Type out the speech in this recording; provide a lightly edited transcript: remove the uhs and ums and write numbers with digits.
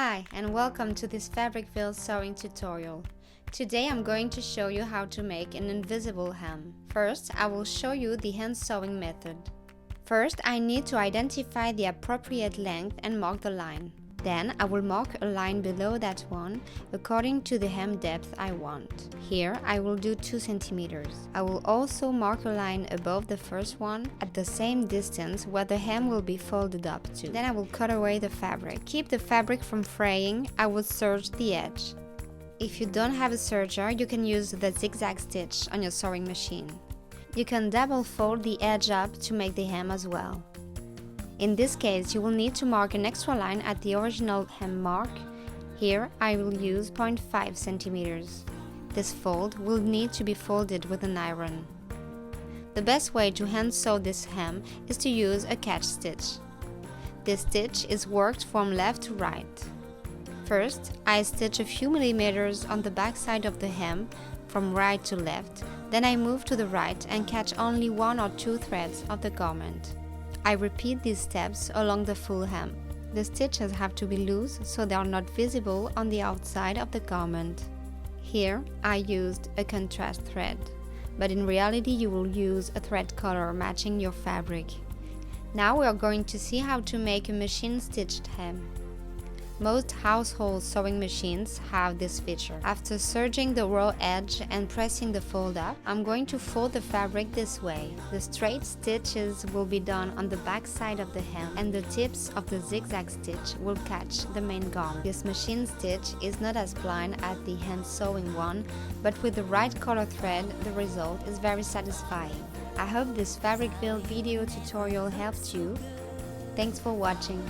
Hi and welcome to this Fabricville sewing tutorial. Today I'm going to show you how to make an invisible hem. First, I will show you the hand sewing method. First, I need to identify the appropriate length and mark the line. Then I will mark a line below that one according to the hem depth I want. Here I will do 2 cm. I will also mark a line above the first one at the same distance where the hem will be folded up to. Then I will cut away the fabric. To keep the fabric from fraying, I will serge the edge. If you don't have a serger, you can use the zigzag stitch on your sewing machine. You can double fold the edge up to make the hem as well. In this case, you will need to mark an extra line at the original hem mark. Here, I will use 0.5 cm. This fold will need to be folded with an iron. The best way to hand sew this hem is to use a catch stitch. This stitch is worked from left to right. First, I stitch a few millimeters on the back side of the hem from right to left. Then I move to the right and catch only 1 or 2 threads of the garment. I repeat these steps along the full hem. The stitches have to be loose so they are not visible on the outside of the garment. Here I used a contrast thread, but in reality you will use a thread color matching your fabric. Now we are going to see how to make a machine stitched hem. Most household sewing machines have this feature. After serging the raw edge and pressing the fold up, I'm going to fold the fabric this way. The straight stitches will be done on the back side of the hem and the tips of the zigzag stitch will catch the main garment. This machine stitch is not as blind as the hand sewing one, but with the right color thread, the result is very satisfying. I hope this Fabricville video tutorial helps you. Thanks for watching.